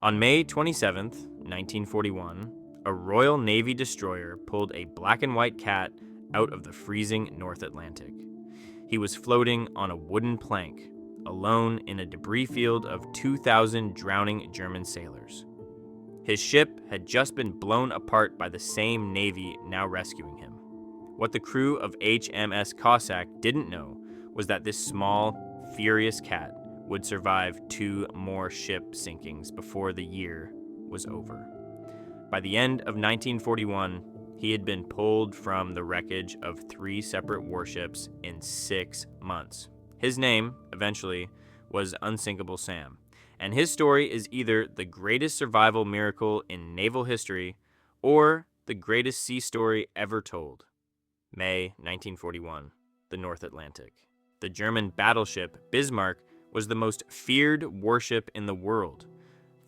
On May 27, 1941, a Royal Navy destroyer pulled a black and white cat out of the freezing North Atlantic. He was floating on a wooden plank, alone in a debris field of 2,000 drowning German sailors. His ship had just been blown apart by the same Navy now rescuing him. What the crew of HMS Cossack didn't know was that this small, furious cat would survive 2 more ship sinkings before the year was over. By the end of 1941, he had been pulled from the wreckage of 3 separate warships in 6 months. His name, eventually, was Unsinkable Sam, and his story is either the greatest survival miracle in naval history or the greatest sea story ever told. May 1941, the North Atlantic. The German battleship Bismarck was the most feared warship in the world.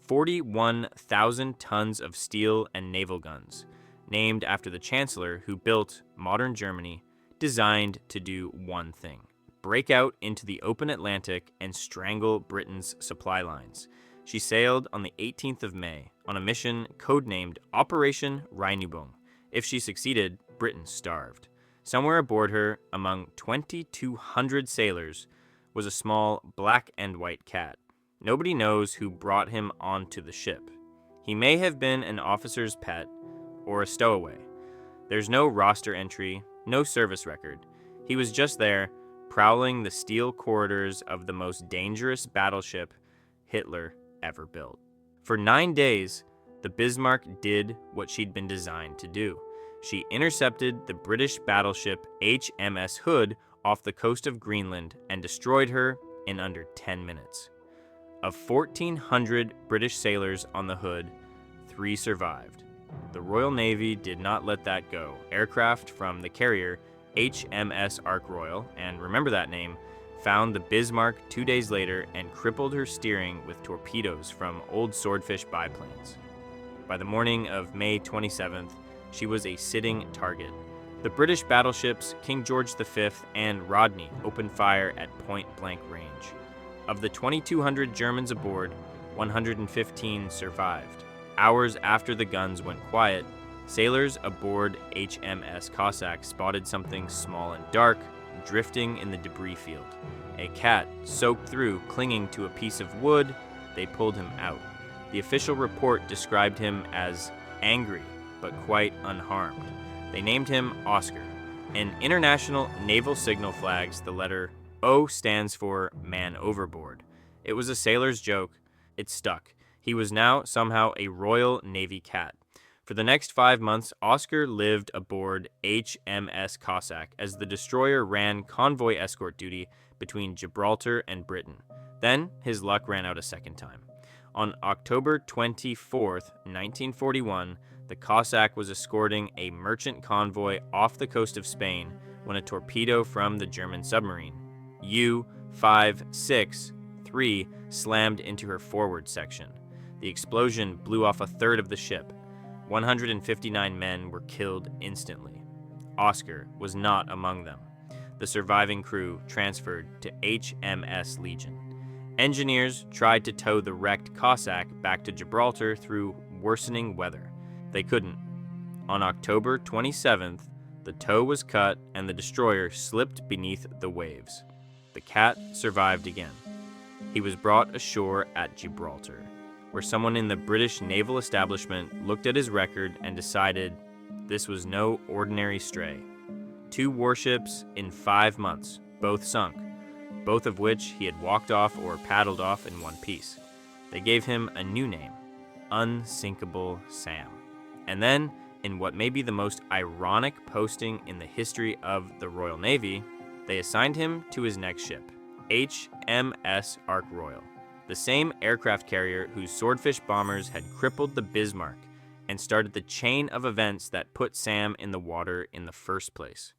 41,000 tons of steel and naval guns, named after the chancellor who built modern Germany, designed to do one thing: break out into the open Atlantic and strangle Britain's supply lines. She sailed on the 18th of May on a mission codenamed Operation Rheinübung. If she succeeded, Britain starved. Somewhere aboard her, among 2,200 sailors, was a small black and white cat. Nobody knows who brought him onto the ship. He may have been an officer's pet or a stowaway. There's no roster entry, no service record. He was just there, prowling the steel corridors of the most dangerous battleship Hitler ever built. For 9 days, the Bismarck did what she'd been designed to do. She intercepted the British battleship HMS Hood off the coast of Greenland and destroyed her in under 10 minutes. Of 1,400 British sailors on the Hood, 3 survived. The Royal Navy did not let that go. Aircraft from the carrier HMS Ark Royal, and remember that name, found the Bismarck 2 days later and crippled her steering with torpedoes from old swordfish biplanes. By the morning of May 27th, she was a sitting target. The British battleships King George V and Rodney opened fire at point-blank range. Of the 2,200 Germans aboard, 115 survived. Hours after the guns went quiet, sailors aboard HMS Cossack spotted something small and dark drifting in the debris field. A cat soaked through, clinging to a piece of wood. They pulled him out. The official report described him as angry, but quite unharmed. They named him Oscar. In international naval signal flags, the letter O stands for man overboard. It was a sailor's joke. It stuck. He was now somehow a Royal Navy cat. For the next 5 months, Oscar lived aboard HMS Cossack as the destroyer ran convoy escort duty between Gibraltar and Britain. Then his luck ran out a second time. On October 24, 1941, the Cossack was escorting a merchant convoy off the coast of Spain when a torpedo from the German submarine U-563 slammed into her forward section. The explosion blew off a third of the ship. 159 men were killed instantly. Oscar was not among them. The surviving crew transferred to HMS Legion. Engineers tried to tow the wrecked Cossack back to Gibraltar through worsening weather. They couldn't. On October 27th, the tow was cut and the destroyer slipped beneath the waves. The cat survived again. He was brought ashore at Gibraltar, where someone in the British naval establishment looked at his record and decided this was no ordinary stray. 2 warships in 5 months, both sunk, both of which he had walked off or paddled off in one piece. They gave him a new name, Unsinkable Sam. And then, in what may be the most ironic posting in the history of the Royal Navy, they assigned him to his next ship, HMS Ark Royal, the same aircraft carrier whose swordfish bombers had crippled the Bismarck and started the chain of events that put Sam in the water in the first place.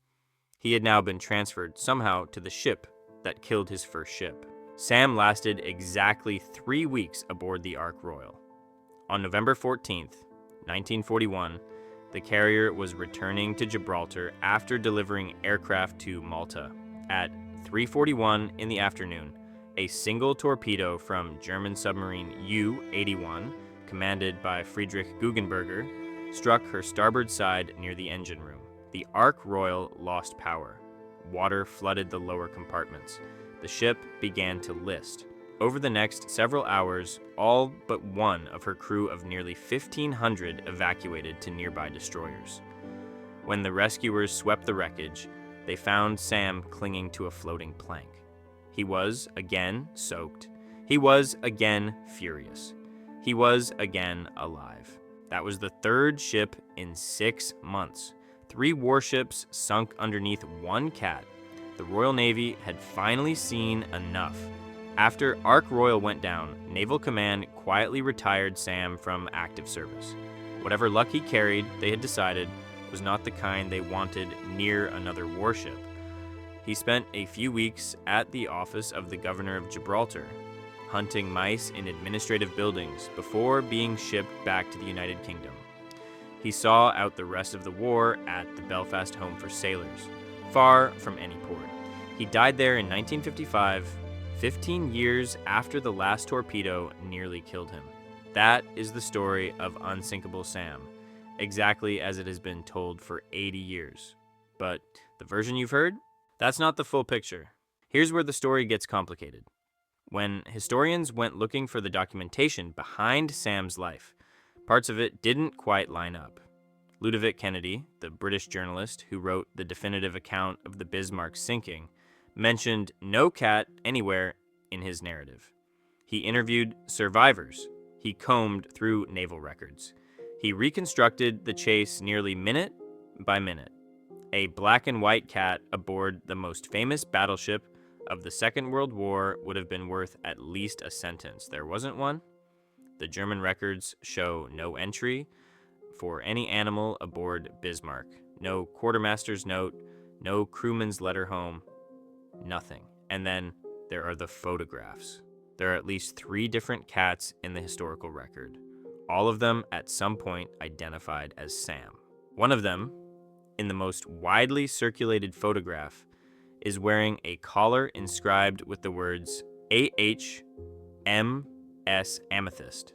He had now been transferred somehow to the ship that killed his first ship. Sam lasted exactly 3 weeks aboard the Ark Royal. On November 14th, 1941, the carrier was returning to Gibraltar after delivering aircraft to Malta. At 3:41 in the afternoon, a single torpedo from German submarine U-81 commanded by Friedrich Guggenberger, struck her starboard side near the engine room. The Ark Royal lost power. Water flooded the lower compartments. The ship began to list. Over the next several hours, all but one of her crew of nearly 1,500 evacuated to nearby destroyers. When the rescuers swept the wreckage, they found Sam clinging to a floating plank. He was again soaked. He was again furious. He was again alive. That was the third ship in 6 months. 3 warships sunk underneath one cat. The Royal Navy had finally seen enough. After Ark Royal went down, Naval Command quietly retired Sam from active service. Whatever luck he carried, they had decided, was not the kind they wanted near another warship. He spent a few weeks at the office of the Governor of Gibraltar, hunting mice in administrative buildings before being shipped back to the United Kingdom. He saw out the rest of the war at the Belfast Home for Sailors, far from any port. He died there in 1955, 15 years after the last torpedo nearly killed him. That is the story of Unsinkable Sam, exactly as it has been told for 80 years. But the version you've heard? That's not the full picture. Here's where the story gets complicated. When historians went looking for the documentation behind Sam's life, parts of it didn't quite line up. Ludovic Kennedy, the British journalist who wrote the definitive account of the Bismarck sinking, mentioned no cat anywhere in his narrative. He interviewed survivors. He combed through naval records. He reconstructed the chase nearly minute by minute. A black and white cat aboard the most famous battleship of the Second World War would have been worth at least a sentence. There wasn't one. The German records show no entry for any animal aboard Bismarck. No quartermaster's note, no crewman's letter home, nothing. And then there are the photographs. There are at least 3 different cats in the historical record, all of them at some point identified as Sam. One of them, in the most widely circulated photograph, is wearing a collar inscribed with the words HMS Amethyst,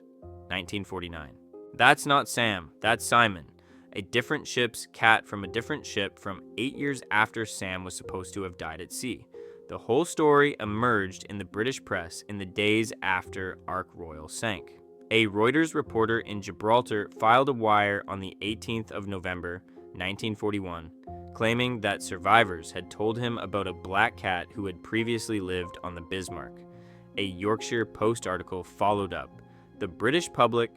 1949. That's not Sam, that's Simon, a different ship's cat from a different ship from 8 years after Sam was supposed to have died at sea. The whole story emerged in the British press in the days after Ark Royal sank. A Reuters reporter in Gibraltar filed a wire on the 18th of November, 1941, claiming that survivors had told him about a black cat who had previously lived on the Bismarck. A Yorkshire Post article followed up. The British public,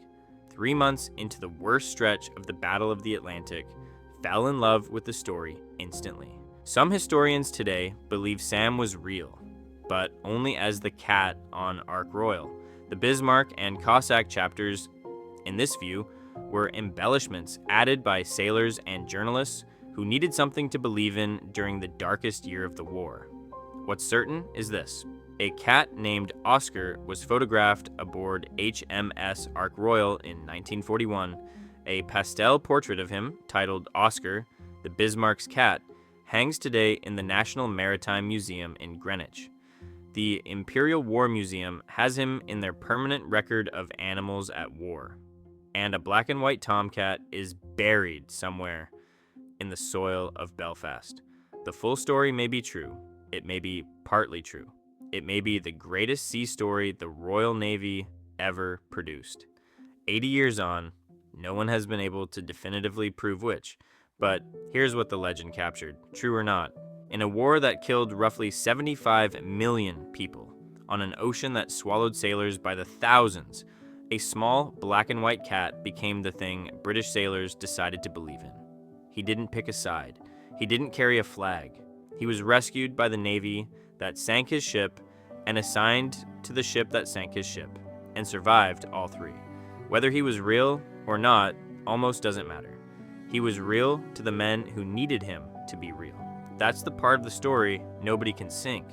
3 months into the worst stretch of the Battle of the Atlantic, fell in love with the story instantly. Some historians today believe Sam was real, but only as the cat on Ark Royal. The Bismarck and Cossack chapters, in this view, were embellishments added by sailors and journalists who needed something to believe in during the darkest year of the war. What's certain is this: a cat named Oscar was photographed aboard HMS Ark Royal in 1941. A pastel portrait of him, titled Oscar, the Bismarck's cat, hangs today in the National Maritime Museum in Greenwich. The Imperial War Museum has him in their permanent record of animals at war. And a black and white tomcat is buried somewhere in the soil of Belfast. The full story may be true. It may be partly true. It may be the greatest sea story the Royal Navy ever produced. 80 years on, no one has been able to definitively prove which, but here's what the legend captured, true or not. In a war that killed roughly 75 million people, on an ocean that swallowed sailors by the thousands, a small black and white cat became the thing British sailors decided to believe in. He didn't pick a side. He didn't carry a flag. He was rescued by the Navy that sank his ship and assigned to the ship that sank his ship, and survived all 3. Whether he was real or not almost doesn't matter. He was real to the men who needed him to be real. That's the part of the story nobody can sink.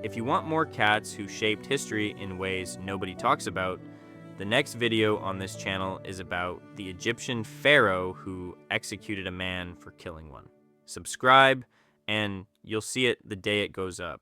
If you want more cats who shaped history in ways nobody talks about, the next video on this channel is about the Egyptian pharaoh who executed a man for killing one. Subscribe, and you'll see it the day it goes up.